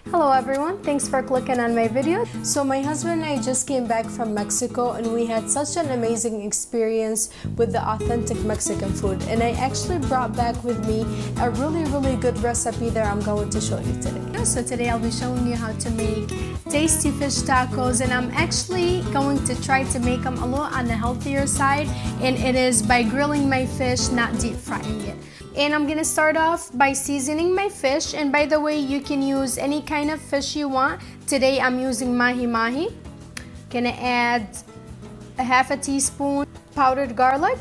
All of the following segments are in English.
Hello everyone, thanks for clicking on my video. So my husband and I just came back from Mexico and we had such an amazing experience with the authentic Mexican food, and I actually brought back with me a really good recipe that I'm going to show you today. So today I'll be showing you how to make tasty fish tacos, and I'm actually going to try to make them a little on the healthier side, and it is by grilling my fish, not deep frying it. And I'm gonna start off by seasoning my fish, and by the way, you can use any kind of fish you want. Today I'm using mahi-mahi. Gonna add a half a teaspoon powdered garlic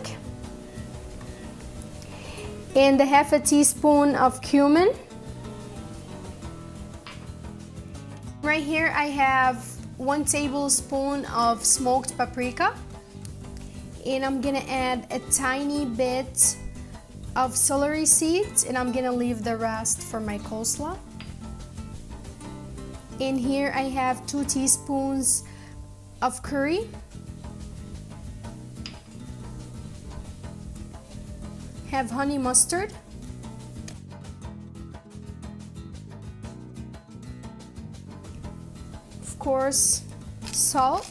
and a half a teaspoon of cumin. Right here I have 1 tablespoon of smoked paprika, and I'm gonna add a tiny bit of celery seeds, and I'm gonna leave the rest for my coleslaw. In here I have 2 teaspoons of curry, have honey mustard, of course salt,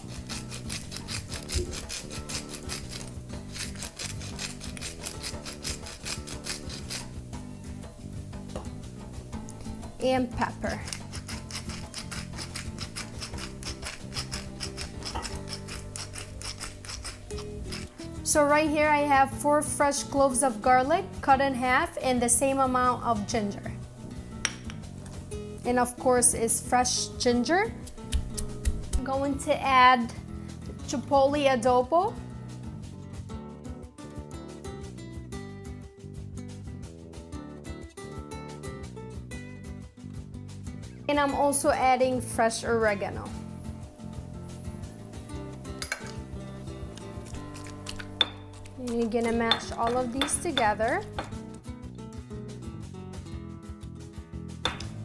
and pepper. So right here I have 4 fresh cloves of garlic cut in half and the same amount of ginger. And of course is fresh ginger. I'm going to add chipotle adobo. And I'm also adding fresh oregano. And you're gonna mash all of these together.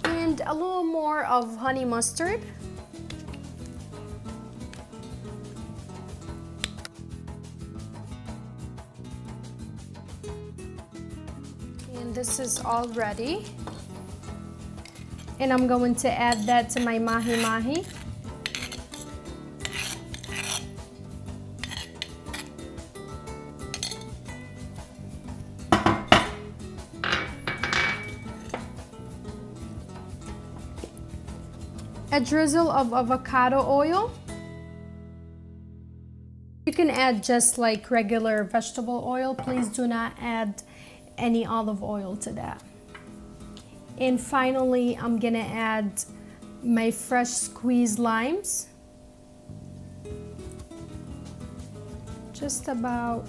And a little more of honey mustard. And this is all ready. And I'm going to add that to my mahi-mahi. A drizzle of avocado oil. You can add just like regular vegetable oil. Please do not add any olive oil to that. And finally, I'm gonna add my fresh squeezed limes. Just about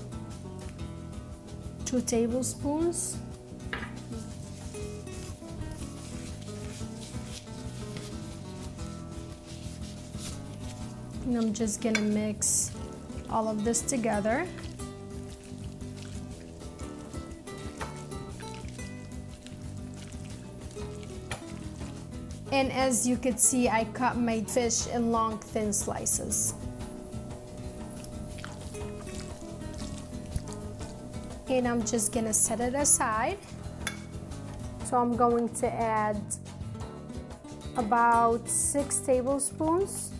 2 tablespoons. And I'm just gonna mix all of this together. And as you can see, I cut my fish in long, thin slices. And I'm just gonna set it aside. So I'm going to add about 6 tablespoons.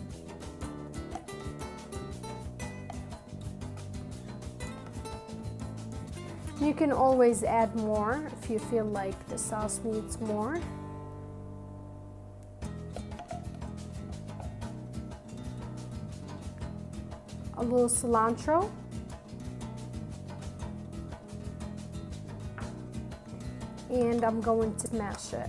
You can always add more if you feel like the sauce needs more. A little cilantro, and I'm going to mash it.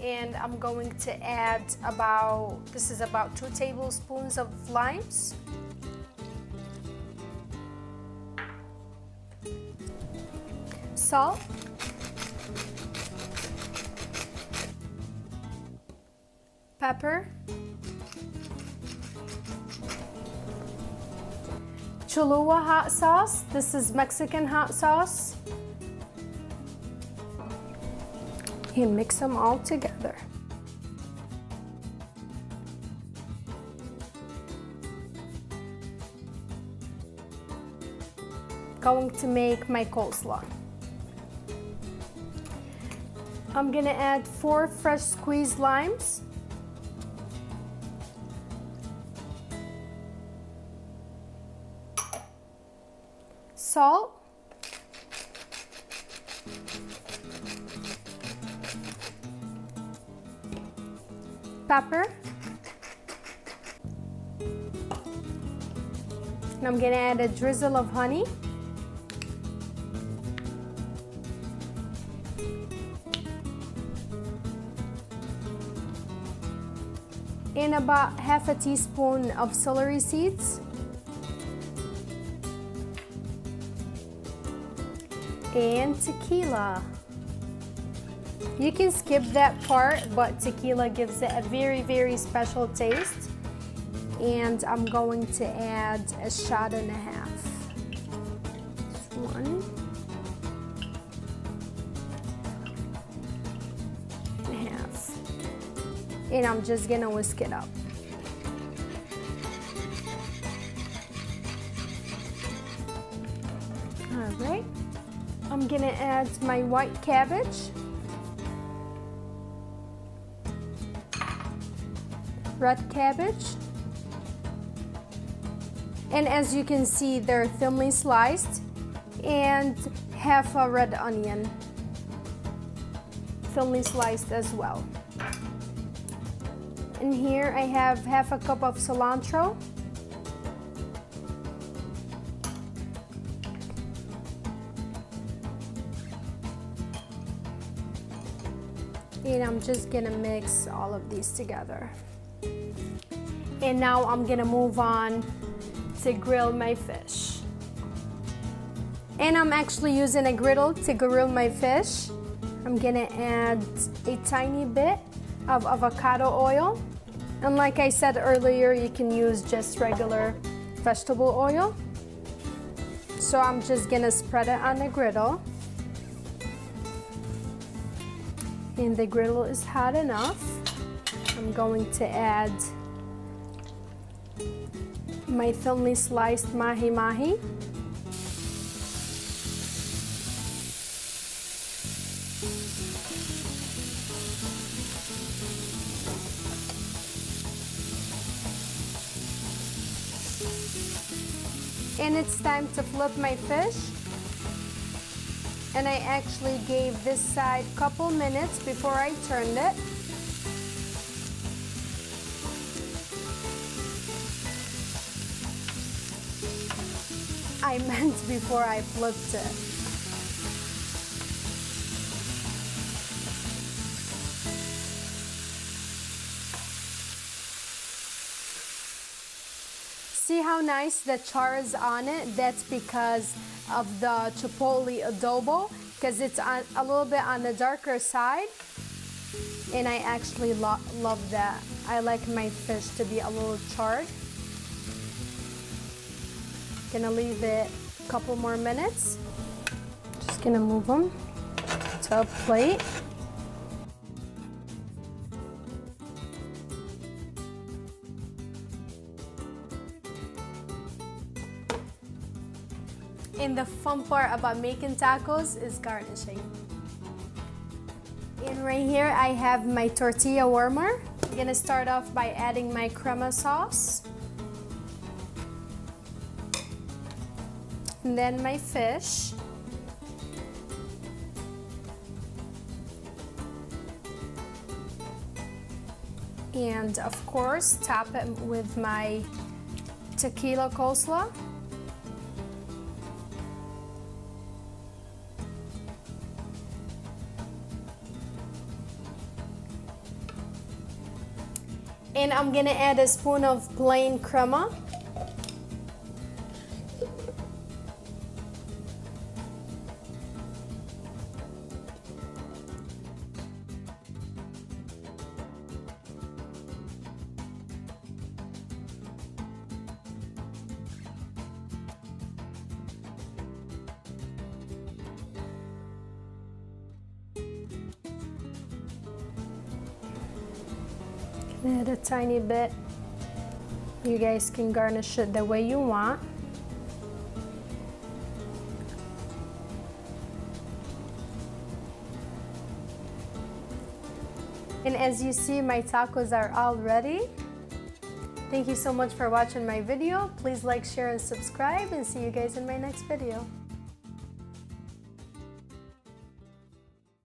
And I'm going to add about 2 tablespoons of limes. salt, pepper, Cholula hot sauce. This is Mexican hot sauce. And mix them all together. Going to make my coleslaw. I'm gonna add 4 fresh squeezed limes. Salt. Pepper. And I'm gonna add a drizzle of honey. And about half a teaspoon of celery seeds. And tequila. You can skip that part, but tequila gives it a very, very special taste. And I'm going to add a shot and a half. Just 1 and a half. And I'm just gonna whisk it up. All right. I'm gonna add my white cabbage. Red cabbage. And as you can see, they're thinly sliced. And half a red onion, thinly sliced as well. And here I have half a cup of cilantro. And I'm just gonna mix all of these together. And now I'm gonna move on to grill my fish. And I'm actually using a griddle to grill my fish. I'm gonna add a tiny bit of avocado oil. And like I said earlier, you can use just regular vegetable oil. So I'm just gonna spread it on the griddle. And the griddle is hot enough. I'm going to add my thinly sliced mahi-mahi. And it's time to flip my fish. And I actually gave this side a couple minutes before I turned it. I meant before I flipped it. See how nice the char is on it? That's because of the chipotle adobo, because it's a little bit on the darker side. And I actually love that. I like my fish to be a little charred. Gonna leave it a couple more minutes. Just gonna move them to a plate. And the fun part about making tacos is garnishing. And right here I have my tortilla warmer. I'm gonna start off by adding my crema sauce. And then my fish. And of course, top it with my tequila coleslaw. And I'm gonna add a spoon of plain crema. Add a tiny bit. You guys can garnish it the way you want. And as you see, my tacos are all ready. Thank you so much for watching my video. Please like, share, and subscribe, and see you guys in my next video.